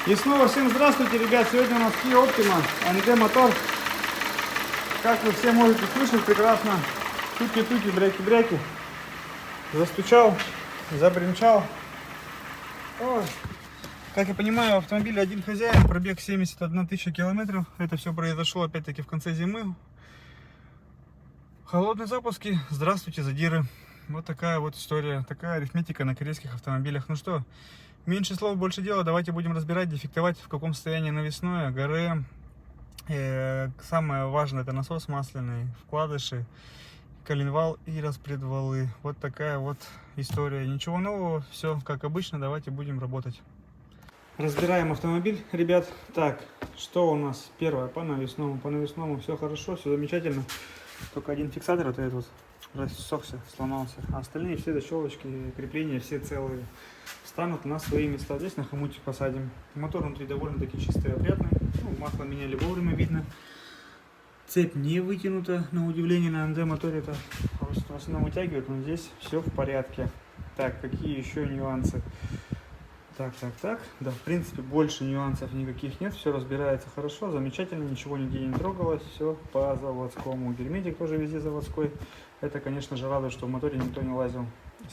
И снова всем здравствуйте, ребят! Сегодня у нас Kia Optima, AMG мотор. Как вы все можете слышать прекрасно, туки-туки, бряки-бряки. Застучал, забринчал. Ой. Как я понимаю, в автомобиле один хозяин, пробег 71 тысяча километров. Это все произошло опять-таки в конце зимы. Холодные запуски, здравствуйте, задиры. Вот такая вот история, такая арифметика на корейских автомобилях. Ну что, меньше слов, больше дела. Давайте будем разбирать, дефектовать, в каком состоянии навесное, ГРМ. Самое важное — это насос масляный, вкладыши, коленвал и распредвалы. Вот такая вот история. Ничего нового, все как обычно. Давайте будем работать. Разбираем автомобиль, ребят. Так, что у нас? Первое, по навесному. По навесному все хорошо, все замечательно. Только один фиксатор вот этот вот рассохся, сломался. А остальные все защелочки, крепления, все целые. Встанут на свои места. Здесь на хомутик посадим. Мотор внутри довольно-таки чистый, опрятный. Ну, масло меняли вовремя, видно. Цепь не вытянута, на удивление, на МД моторе это в основном вытягивает, но здесь все в порядке. Так, какие еще нюансы? Так. Да, в принципе, больше нюансов никаких нет. Все разбирается хорошо, замечательно, ничего нигде не трогалось. Все по заводскому. Герметик тоже везде заводской. Это, конечно же, радует, что в моторе никто не лазил.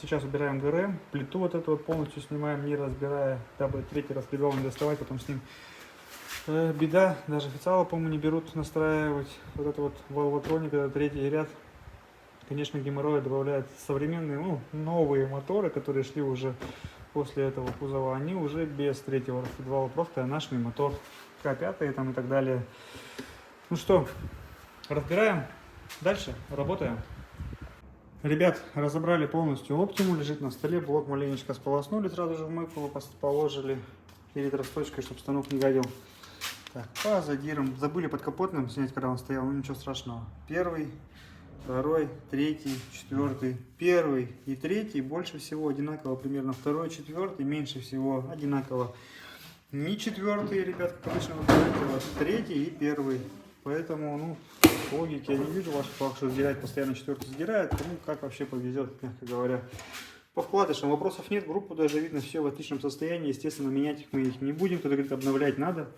Сейчас убираем ГРМ. Плиту вот эту вот полностью снимаем, не разбирая, дабы третий распредвал не доставать потом с ним. Беда, даже официалы, по-моему, не берут настраивать. Вот это вот волвотроник, это третий ряд. Конечно, геморроя добавляют современные, ну, новые моторы, которые шли уже после этого кузова. Они уже без третьего распредвала, просто нашный мотор К5 там и так далее. Ну что, разбираем, дальше работаем. Ребят, разобрали полностью Optimu, лежит на столе, блок маленечко сполоснули, сразу же в мойку его положили перед расточкой, чтобы станок не гадил. Так, по задирам. Забыли под капотным снять, когда он стоял, ну ничего страшного. Первый, второй, третий, четвертый. Первый и третий больше всего одинаково примерно. Второй, четвертый меньше всего одинаково. Не четвертый, ребят, как обычно выбираете, вот третий и первый. Поэтому, ну, логики я не вижу ваших фактов, что задирать постоянно четвертый задирает. Кому как вообще повезет, мягко говоря. По вкладышам вопросов нет, группу даже видно все в отличном состоянии. Естественно, менять мы их не будем. Кто-то говорит, обновлять надо.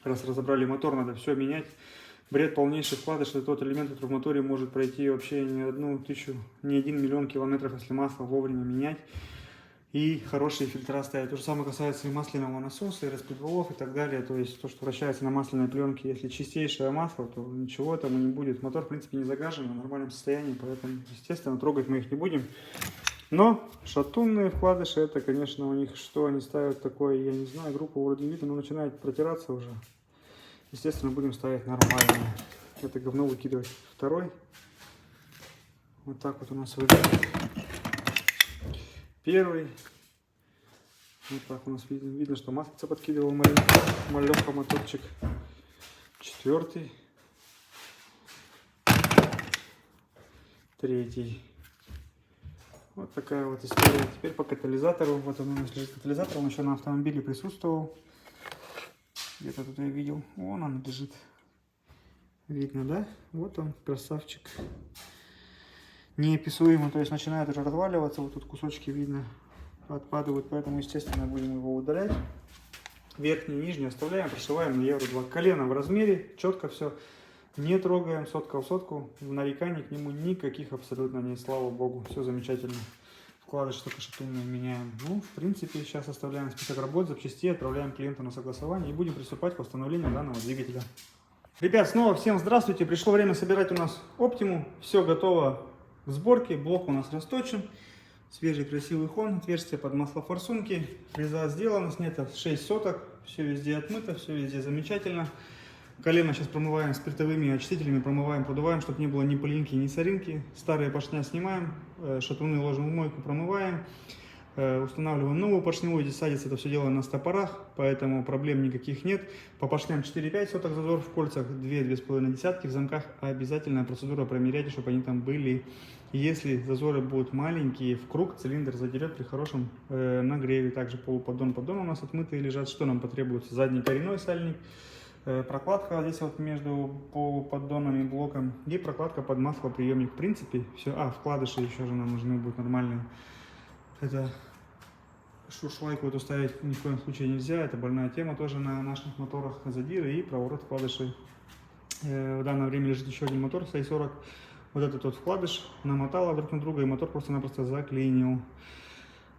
Раз разобрали мотор, надо все менять. Бред полнейший. Вкладыш — это тот элемент, который в моторе может пройти вообще не 1 миллион километров, если масло вовремя менять. И хорошие фильтра ставить. То же самое касается и масляного насоса, и распредвалов, и так далее. То есть то, что вращается на масляной пленке. Если чистейшее масло, то ничего там не будет. Мотор, в принципе, не загажен, в нормальном состоянии, поэтому, естественно, трогать мы их не будем. Но шатунные вкладыши, это, конечно, у них, что они ставят такое, я не знаю, группа вроде видно, но начинает протираться уже. Естественно, будем ставить нормальные. Это говно выкидывать. Второй. Вот так вот у нас выглядит. Первый. Вот так у нас видно, что маслица подкидывал малёха моторчик. Четвертый. Третий. Вот такая вот история. Теперь по катализатору. Вот он у нас лежит катализатор. Он еще на автомобиле присутствовал. Где-то тут я видел. Вон он лежит. Видно, да? Вот он, красавчик. Неописуемо. То есть начинает уже разваливаться. Вот тут кусочки видно. Отпадают. Поэтому, естественно, будем его удалять. Верхний и нижний оставляем. Прошиваем на евро 2. Колено в размере. Четко все. Не трогаем, сотка в сотку, нареканий к нему никаких абсолютно нет, слава богу, все замечательно. Вкладыш только шатунные меняем. Ну, в принципе, сейчас оставляем список работ, запчастей, отправляем клиенту на согласование и будем приступать к установлению данного двигателя. Ребят, снова всем здравствуйте, пришло время собирать у нас Optimu, все готово к сборке, блок у нас расточен, свежий красивый хон, отверстие под маслофорсунки, фреза сделана, снято 6 соток, все везде отмыто, все везде замечательно. Колено сейчас промываем спиртовыми очистителями, промываем, продуваем, чтобы не было ни пылинки, ни соринки. Старые поршня снимаем, шатуны ложим в мойку, промываем, устанавливаем новую поршневую. Здесь садится это все дело на стопорах, поэтому проблем никаких нет. По поршням 4-5 соток зазор, в кольцах 2-2,5 десятки, в замках обязательная процедура, промеряйте, чтобы они там были. Если зазоры будут маленькие, в круг цилиндр задерет при хорошем нагреве. Также полуподдон у нас отмытые лежат. Что нам потребуется? Задний коренной сальник. Прокладка здесь вот между поддоном и блоком и прокладка под маслоприемник. В принципе все. Вкладыши еще же нам нужны будут нормальные. Это Шуршлайку эту ставить ни в коем случае нельзя, это больная тема тоже на наших моторах, задиры и проворот вкладышей. В данное время лежит еще один мотор SAI-40, вот этот вот вкладыш намотало друг на друга и мотор просто-напросто заклинил.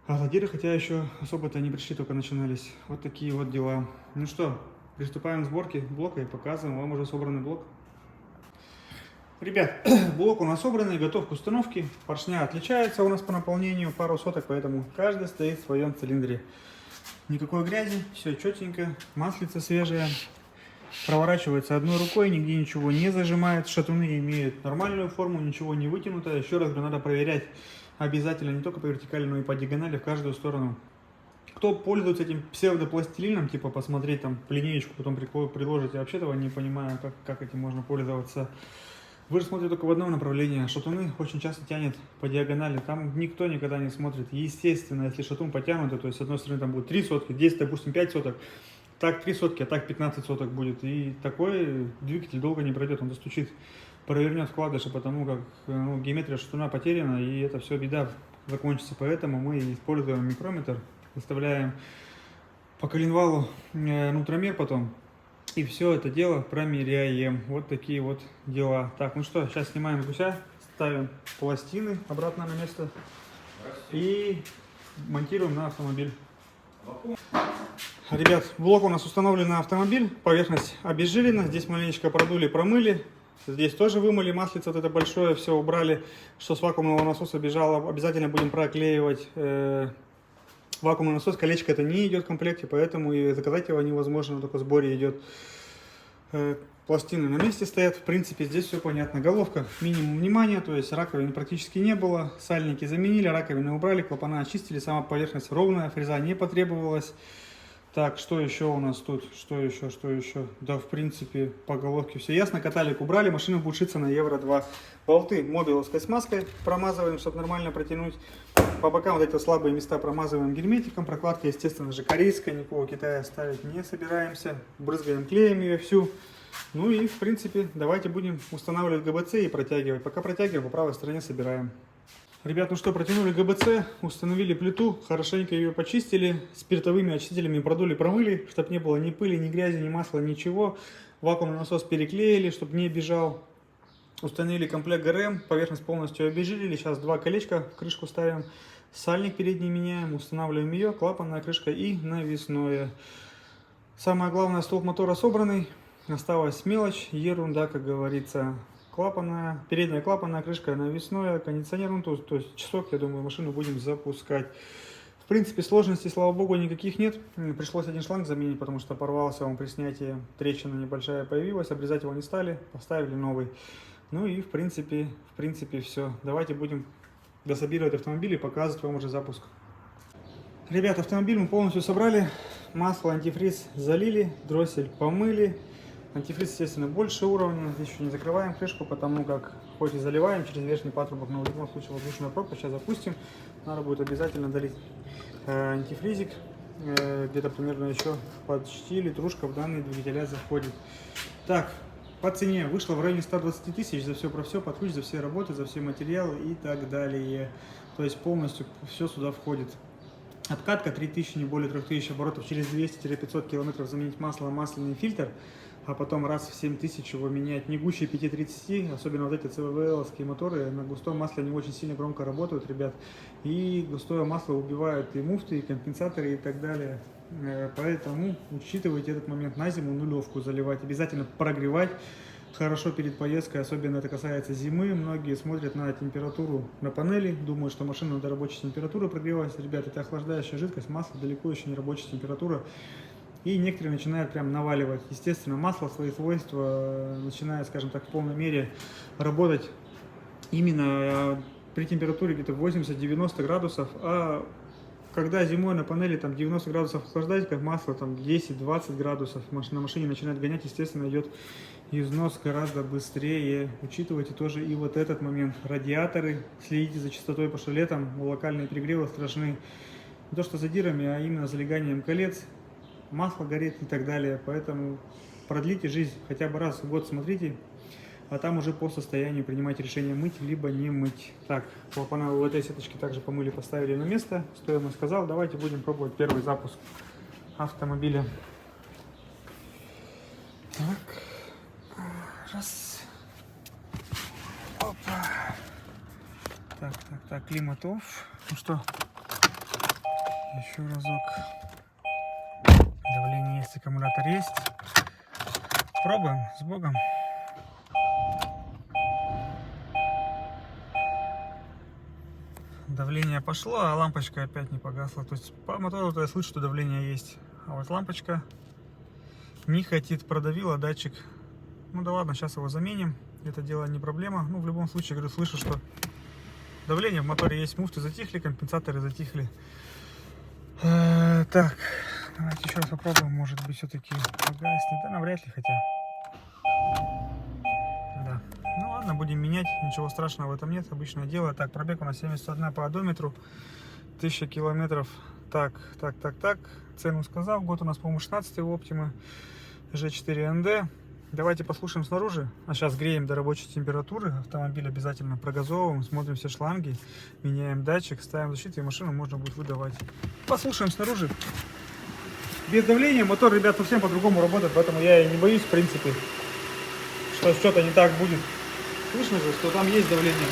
А задиры, хотя еще особо-то не пришли, только начинались. Вот такие вот дела. Ну что, приступаем к сборке блока и показываем вам уже собранный блок. Ребят, блок у нас собранный, готов к установке. Поршня отличается у нас по наполнению, пару соток, поэтому каждый стоит в своем цилиндре. Никакой грязи, все четенько, маслица свежая. Проворачивается одной рукой, нигде ничего не зажимает. Шатуны имеют нормальную форму, ничего не вытянуто. Еще раз говорю, надо проверять обязательно не только по вертикали, но и по диагонали в каждую сторону. Кто пользуется этим псевдопластилином, типа посмотреть там линеечку, потом приложить, я вообще этого не понимаю, как этим можно пользоваться. Вы же смотрите только в одном направлении. Шатуны очень часто тянет по диагонали. Там никто никогда не смотрит. Естественно, если шатун потянут, то есть с одной стороны там будет 3 сотки, здесь, допустим, 5 соток. Так 3 сотки, а так 15 соток будет. И такой двигатель долго не пройдет. Он застучит, провернет вкладыши, потому как геометрия шатуна потеряна, и это все беда закончится. Поэтому мы используем микрометр, выставляем по коленвалу нутромер потом. И все это дело промеряем. Вот такие вот дела. Так, ну что, сейчас снимаем гуся, ставим пластины обратно на место и монтируем на автомобиль. Ребят, блок у нас установлен на автомобиль, поверхность обезжирена, здесь маленечко продули, промыли, здесь тоже вымыли, маслице вот это большое, все убрали, что с вакуумного насоса бежало, обязательно будем проклеивать. Вакуумный насос, колечко это не идет в комплекте, поэтому и заказать его невозможно, только в сборе идет. Пластины на месте стоят, в принципе здесь все понятно. Головка минимум внимания, то есть раковины практически не было, сальники заменили, раковины убрали, клапана очистили, сама поверхность ровная, фреза не потребовалась. Так, что еще у нас тут? Что еще? Да, в принципе, по головке все ясно. Каталик убрали, машина будет шиться на Евро-2. Болты мобиловской смазкой промазываем, чтобы нормально протянуть. По бокам вот эти слабые места промазываем герметиком. Прокладка, естественно же, корейская, никакого Китая ставить не собираемся. Брызгаем клеем ее всю. Ну и, в принципе, давайте будем устанавливать ГБЦ и протягивать. Пока протягиваем, по правой стороне собираем. Ребят, ну что, протянули ГБЦ, установили плиту, хорошенько ее почистили, спиртовыми очистителями продули, промыли, чтобы не было ни пыли, ни грязи, ни масла, ничего. Вакуумный насос переклеили, чтобы не бежал. Установили комплект ГРМ, поверхность полностью обезжирили. Сейчас 2 колечка в крышку ставим, сальник передний меняем, устанавливаем ее, клапанная крышка и навесное. Самое главное, столб мотора собранный, осталась мелочь, ерунда, как говорится. Клапанная, передняя клапанная крышка, навесное, кондиционер, ну, то есть часок, я думаю, машину будем запускать. В принципе, сложностей, слава богу, никаких нет. Пришлось один шланг заменить, потому что порвался он при снятии, трещина небольшая появилась, обрезать его не стали, поставили новый. Ну и в принципе все. Давайте будем дособировать автомобиль и показывать вам уже запуск. Ребят, автомобиль мы полностью собрали, масло, антифриз залили, дроссель помыли. Антифриз, естественно, больше уровня. Здесь еще не закрываем крышку, потому как хоть и заливаем через верхний патрубок, но в любом случае воздушная пробка. Сейчас запустим. Надо будет обязательно долить антифризик. Где-то примерно еще почти литрушка в данные двигателя заходит. Так, по цене вышло в районе 120 тысяч за все про все, под ключ, за все работы, за все материалы и так далее. То есть полностью все сюда входит. Откатка 3000, не более 3000 оборотов, через 200-500 километров заменить масло, масляный фильтр, а потом раз в 7000 его менять. Не гуще 530, особенно вот эти ЦВВЛовские моторы на густом масле они очень сильно громко работают, ребят. И густое масло убивает и муфты, и компенсаторы, и так далее. Поэтому учитывайте этот момент, на зиму нулевку заливать, обязательно прогревать. Хорошо перед поездкой, особенно это касается зимы. Многие смотрят на температуру на панели, думают, что машина до рабочей температуры прогревается. Ребят, это охлаждающая жидкость, масло далеко еще не рабочая температура. И некоторые начинают прям наваливать. Естественно, масло свои свойства начинает, скажем так, в полной мере работать именно при температуре где-то 80-90 градусов. А когда зимой на панели там 90 градусов охлаждать, как масло там 10-20 градусов, на машине начинает гонять, естественно, идет износ гораздо быстрее. Учитывайте тоже и вот этот момент. Радиаторы, следите за частотой, потому что летом локальные перегревы страшны. Не то что задирами, а именно залеганием колец. Масло горит и так далее. Поэтому продлите жизнь хотя бы раз в год, смотрите. а там уже по состоянию принимать решение, мыть либо не мыть. Так, клапана в этой сеточке также помыли, поставили на место. Стоимость сказал, давайте будем пробовать первый запуск автомобиля. Так, раз. Опа. Так, климат off. Ну что, еще разок. Давление есть, аккумулятор есть. Пробуем, с Богом. Давление пошло, а лампочка опять не погасла. То есть по мотору я слышу, что давление есть. А вот лампочка не хотит, продавила датчик. Ну да ладно, сейчас его заменим. Это дело не проблема. Ну, в любом случае, говорю, слышу, что давление в моторе есть. Муфты затихли, компенсаторы затихли. Так, давайте еще раз попробуем. Может быть, все-таки погаснет. Да, навряд ли, хотя. Да. Ну ладно, будем менять. Ничего страшного в этом нет. Обычное дело. Так, пробег у нас 71 по одометру. 1000 километров. Так. Цену сказал. Год у нас, по-моему, 16 у Optima. G4ND. Давайте послушаем снаружи. А сейчас греем до рабочей температуры. Автомобиль обязательно прогазовываем. Смотрим все шланги. Меняем датчик. Ставим защиту, и машину можно будет выдавать. Послушаем снаружи. Без давления мотор, ребят, совсем по-другому работает. Поэтому я и не боюсь, в принципе, что что-то не так будет. Слышно же, что там есть давление.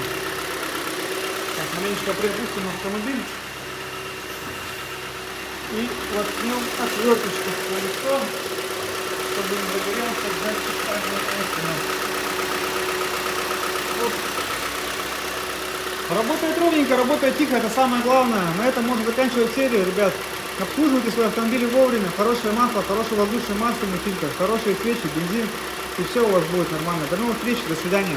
Так, маленечко приопустим автомобиль. И воткнем отверточку в колесо, чтобы не загорелся датчик огня. Работает ровненько, работает тихо, это самое главное. На этом можно заканчивать серию, ребят. Обслуживайте свои автомобили вовремя. Хорошее масло, хороший воздушный масляный фильтр, хорошие свечи, бензин. И все у вас будет нормально. До новых встреч, до свидания.